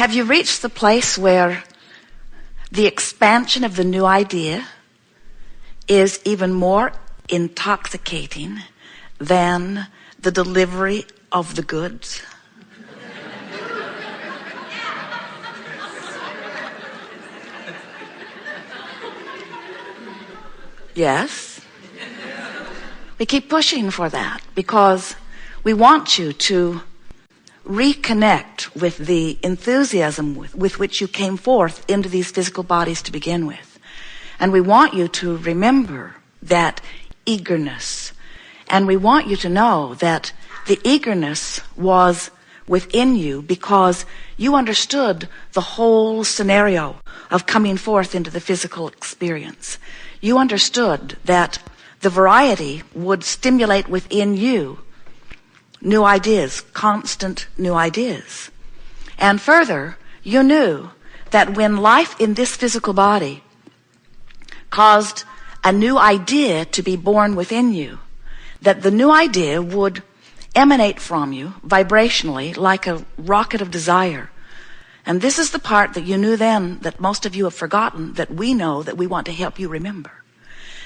Have you reached the place where the expansion of the new idea is even more intoxicating than the delivery of the goods? Yes. We keep pushing for that because we want you to reconnect with the enthusiasm with which you came forth into these physical bodies to begin with. And we want you to remember that eagerness. And we want you to know that the eagerness was within you because you understood the whole scenario of coming forth into the physical experience. You understood that the variety would stimulate within you new ideas, constant new ideas. And further, you knew that when life in this physical body caused a new idea to be born within you, that the new idea would emanate from you vibrationally like a rocket of desire. And this is the part that you knew then that most of you have forgotten, that we know, that we want to help you remember.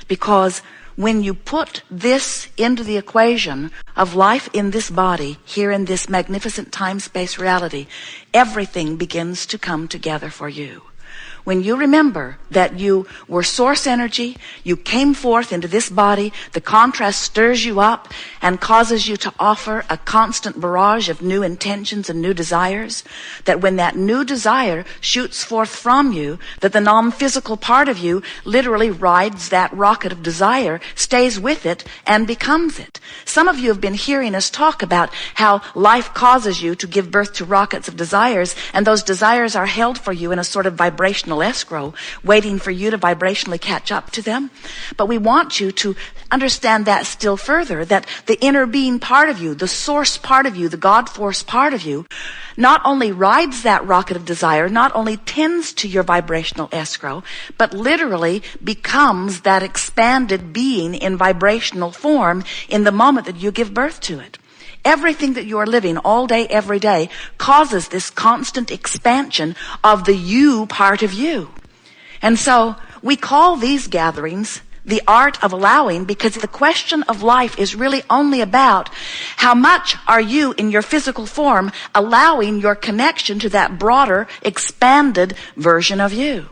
Because when you put this into the equation of life in this body, here in this magnificent time-space reality, everything begins to come together for you. When you remember that you were source energy, you came forth into this body, the contrast stirs you up and causes you to offer a constant barrage of new intentions and new desires, that when that new desire shoots forth from you, that the non-physical part of you literally rides that rocket of desire, stays with it, and becomes it. Some of you have been hearing us talk about how life causes you to give birth to rockets of desires, and those desires are held for you in a sort of vibrational escrow, waiting for you to vibrationally catch up to them. But we want you to understand that still further, that the inner being part of you, the source part of you, the God force part of you, not only rides that rocket of desire, not only tends to your vibrational escrow, but literally becomes that expanded being in vibrational form in the moment that you give birth to it. Everything that you are living all day, every day, causes this constant expansion of the you part of you. And so we call these gatherings the art of allowing, because the question of life is really only about how much are you in your physical form allowing your connection to that broader, expanded version of you.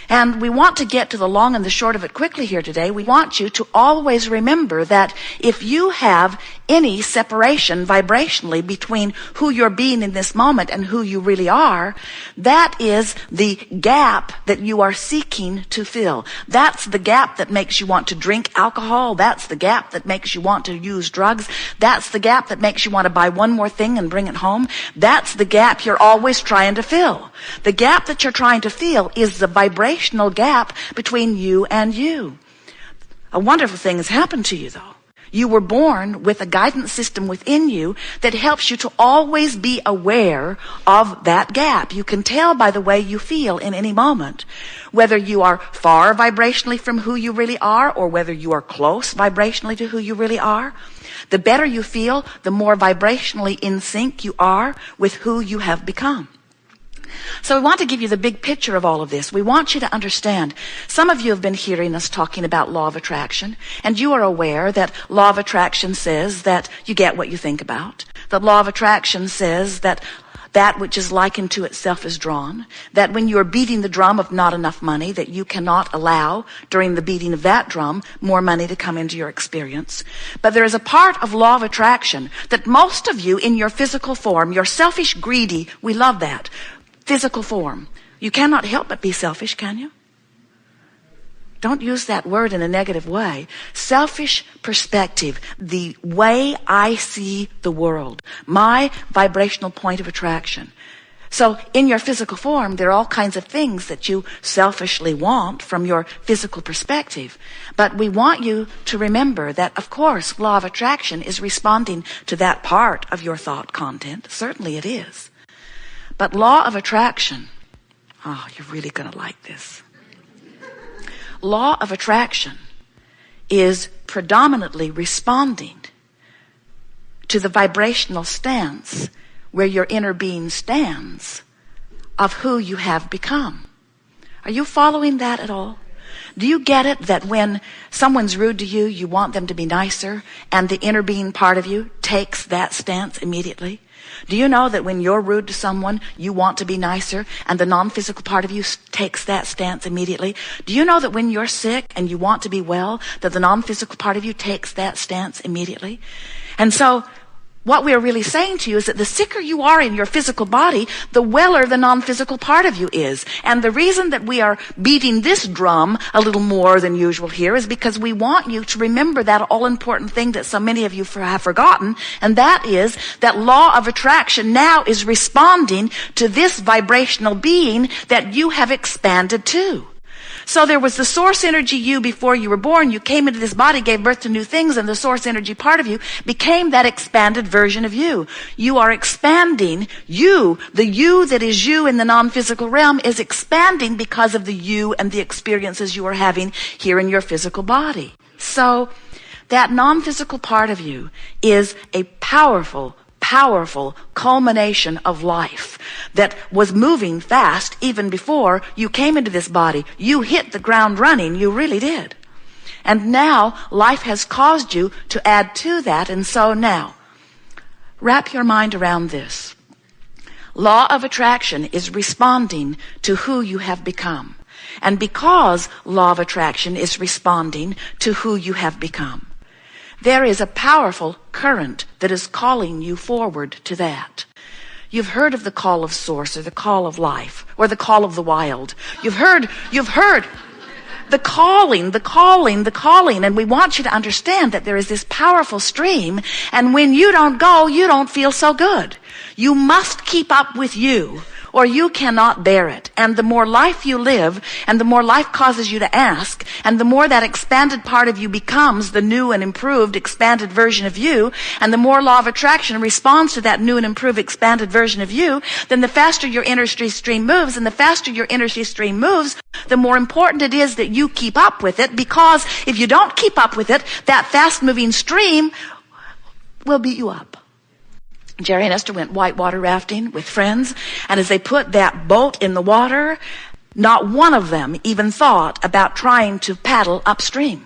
And we want to get to the long and the short of it quickly here today. We want you to always remember that if you have any separation vibrationally between who you're being in this moment and who you really are, that is the gap that you are seeking to fill. That's the gap that makes you want to drink alcohol. That's the gap that makes you want to use drugs. That's the gap that makes you want to buy one more thing and bring it home. That's the gap you're always trying to fill. The gap that you're trying to fill is the vibrational gap between you and you. A wonderful thing has happened to you, though. You were born with a guidance system within you that helps you to always be aware of that gap. You can tell by the way you feel in any moment, whether you are far vibrationally from who you really are or whether you are close vibrationally to who you really are. The better you feel, the more vibrationally in sync you are with who you have become. So we want to give you the big picture of all of this. We want you to understand. Some of you have been hearing us talking about law of attraction, and you are aware that law of attraction says that you get what you think about. The law of attraction says that that which is likened to itself is drawn. That when you're beating the drum of not enough money, that you cannot allow during the beating of that drum more money to come into your experience. But there is a part of law of attraction that most of you in your physical form, you're selfish, greedy, we love that. Physical form. You cannot help but be selfish, can you? Don't use that word in a negative way. Selfish perspective, the way I see the world, my vibrational point of attraction. So in your physical form, there are all kinds of things that you selfishly want from your physical perspective. But we want you to remember that, of course, law of attraction is responding to that part of your thought content. Certainly it is. But law of attraction, oh, you're really going to like this. Law of attraction is predominantly responding to the vibrational stance where your inner being stands of who you have become. Are you following that at all? Do you get it that when someone's rude to you, you want them to be nicer, and the inner being part of you takes that stance immediately? Do you know that when you're rude to someone, you want to be nicer, and the non-physical part of you takes that stance immediately? Do you know that when you're sick and you want to be well, that the non-physical part of you takes that stance immediately? And so what we're really saying to you is that the sicker you are in your physical body, the weller the non-physical part of you is. And the reason that we are beating this drum a little more than usual here is because we want you to remember that all-important thing that so many of you have forgotten, and that is that law of attraction now is responding to this vibrational being that you have expanded to. So there was the source energy you before you were born. You came into this body, gave birth to new things, and the source energy part of you became that expanded version of you. You are expanding. You, the you that is you in the non-physical realm, is expanding because of the you and the experiences you are having here in your physical body. So that non-physical part of you is a powerful culmination of life that was moving fast even before you came into this body. You hit the ground running. You really did. And now life has caused you to add to that. And so now, wrap your mind around this. Law of attraction is responding to who you have become. And because law of attraction is responding to who you have become, there is a powerful current that is calling you forward to that. You've heard of the call of source, or the call of life, or the call of the wild. You've heard the calling, and we want you to understand that there is this powerful stream, and when you don't go, you don't feel so good. You must keep up with you, or you cannot bear it. And the more life you live, and the more life causes you to ask, and the more that expanded part of you becomes the new and improved expanded version of you, and the more law of attraction responds to that new and improved expanded version of you, then the faster your energy stream moves, and the faster your energy stream moves, the more important it is that you keep up with it, because if you don't keep up with it, that fast-moving stream will beat you up. Jerry and Esther went whitewater rafting with friends, and as they put that boat in the water, not one of them even thought about trying to paddle upstream.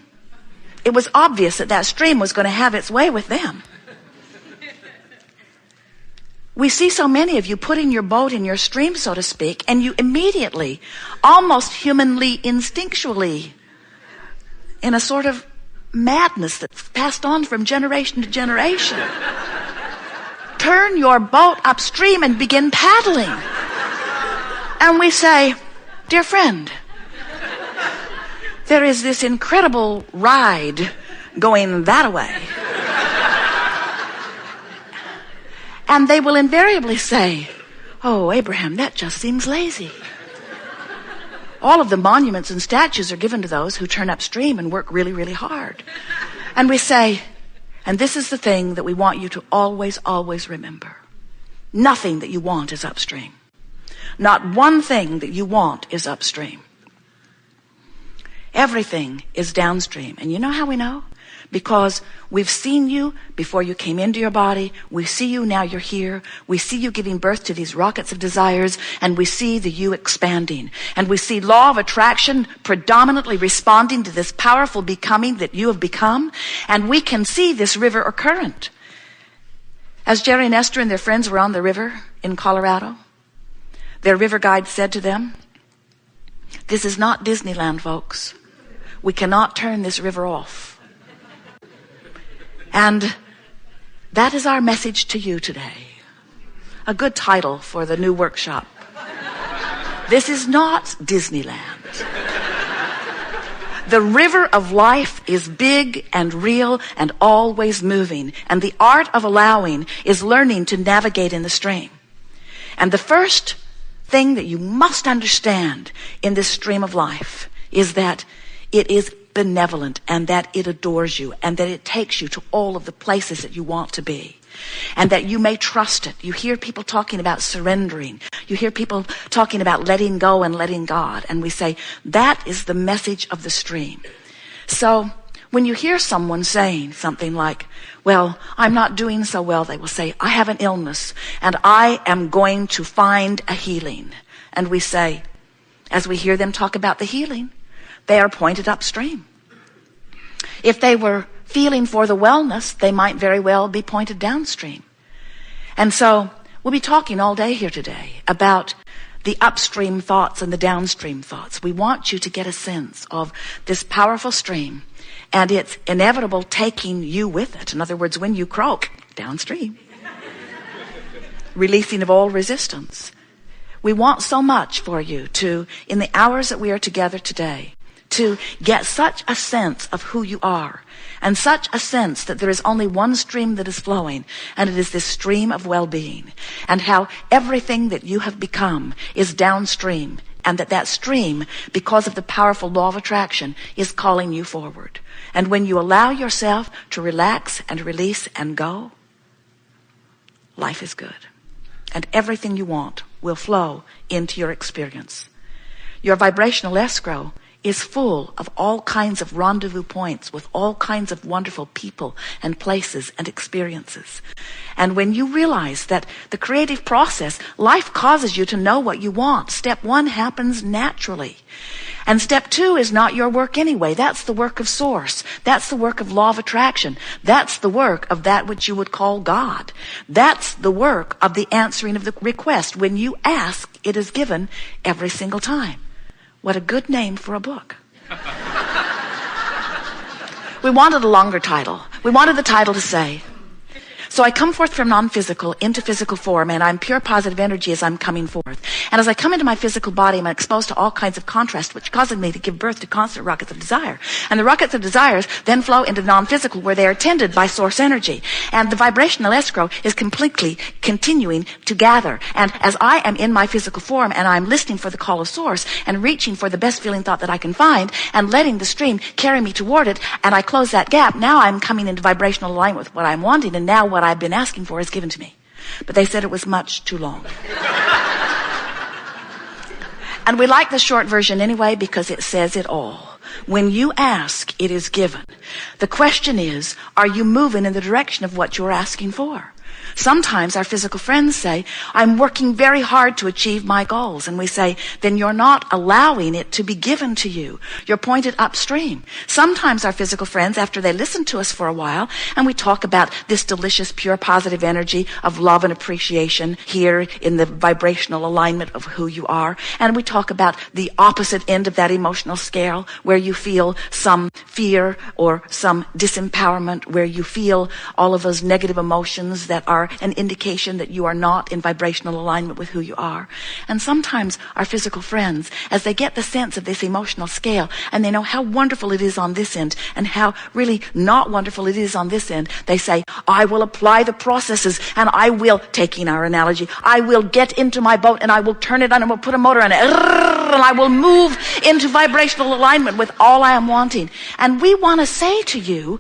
It was obvious that that stream was going to have its way with them. We see so many of you putting your boat in your stream, so to speak, and you immediately, almost humanly, instinctually, in a sort of madness that's passed on from generation to generation, turn your boat upstream and begin paddling. And we say, dear friend, there is this incredible ride going that way. And they will invariably say, oh, Abraham, that just seems lazy. All of the monuments and statues are given to those who turn upstream and work really, really hard. And we say, and this is the thing that we want you to always, always remember. Nothing that you want is upstream. Not one thing that you want is upstream. Everything is downstream. And you know how we know? Because we've seen you before you came into your body. We see you now you're here. We see you giving birth to these rockets of desires, and we see the you expanding. And we see law of attraction predominantly responding to this powerful becoming that you have become. And we can see this river or current. As Jerry and Esther and their friends were on the river in Colorado, their river guide said to them, this is not Disneyland, folks. We cannot turn this river off. And that is our message to you today. A good title for the new workshop. This is not Disneyland. The river of life is big and real and always moving. And the art of allowing is learning to navigate in the stream. And the first thing that you must understand in this stream of life is that it is benevolent, and that it adores you, and that it takes you to all of the places that you want to be, and that you may trust it. You hear people talking about surrendering. You hear people talking about letting go and letting God. And we say, that is the message of the stream. So When you hear someone saying something like, well, I'm not doing so well, they will say, I have an illness and I am going to find a healing. And we say, as we hear them talk about the healing, they are pointed upstream. If they were feeling for the wellness, they might very well be pointed downstream. And so we'll be talking all day here today about the upstream thoughts and the downstream thoughts. We want you to get a sense of this powerful stream and its inevitable taking you with it. In other words, when you croak, downstream. Releasing of all resistance. We want so much for you to, in the hours that we are together today, to get such a sense of who you are and such a sense that there is only one stream that is flowing, and it is this stream of well-being, and how everything that you have become is downstream, and that stream, because of the powerful law of attraction, is calling you forward. And when you allow yourself to relax and release and go, life is good. And everything you want will flow into your experience. Your vibrational escrow is full of all kinds of rendezvous points with all kinds of wonderful people and places and experiences. And when you realize that the creative process, life causes you to know what you want. Step 1 happens naturally. And step 2 is not your work anyway. That's the work of Source. That's the work of law of attraction. That's the work of that which you would call God. That's the work of the answering of the request. When you ask, it is given every single time. What a good name for a book. We wanted a longer title. We wanted the title to say, so I come forth from non-physical into physical form, and I'm pure positive energy as I'm coming forth. And as I come into my physical body, I'm exposed to all kinds of contrast, which causes me to give birth to constant rockets of desire. And the rockets of desires then flow into the non-physical, where they are tended by source energy. And the vibrational escrow is completely continuing to gather. And as I am in my physical form, and I'm listening for the call of source, and reaching for the best feeling thought that I can find, and letting the stream carry me toward it, and I close that gap, now I'm coming into vibrational alignment with what I'm wanting, and now what I've been asking for is given to me. But they said it was much too long. And we like the short version anyway, because it says it all. When you ask, it is given. The question is, are you moving in the direction of what you're asking for? Sometimes our physical friends say, I'm working very hard to achieve my goals. And we say, then you're not allowing it to be given to you. You're pointed upstream. Sometimes our physical friends, after they listen to us for a while, and we talk about this delicious, pure, positive energy of love and appreciation here in the vibrational alignment of who you are, and we talk about the opposite end of that emotional scale, where you feel some fear or some disempowerment, where you feel all of those negative emotions that are an indication that you are not in vibrational alignment with who you are. And sometimes our physical friends, as they get the sense of this emotional scale, and they know how wonderful it is on this end and how really not wonderful it is on this end, they say, I will apply the processes, and I will, taking our analogy, I will get into my boat and I will turn it on and we'll put a motor on it, and I will move into vibrational alignment with all I am wanting. And we want to say to you,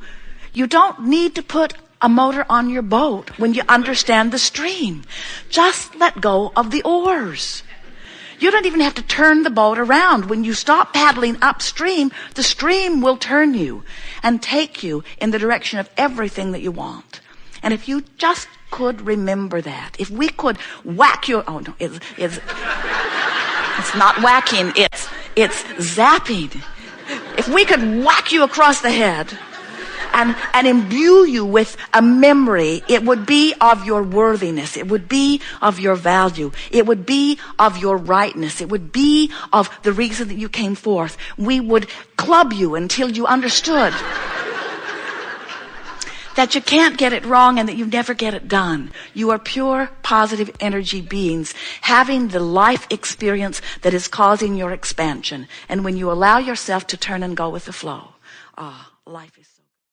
you don't need to put a motor on your boat when you understand the stream. Just let go of the oars. You don't even have to turn the boat around. When you stop paddling upstream, the stream will turn you and take you in the direction of everything that you want. And if you just could remember that, if we could whack you, oh no, it's not whacking, it's zapping. If we could whack you across the head and imbue you with a memory, it would be of your worthiness. It would be of your value. It would be of your rightness. It would be of the reason that you came forth. We would club you until you understood that you can't get it wrong and that you never get it done. You are pure, positive energy beings having the life experience that is causing your expansion. And when you allow yourself to turn and go with the flow, life is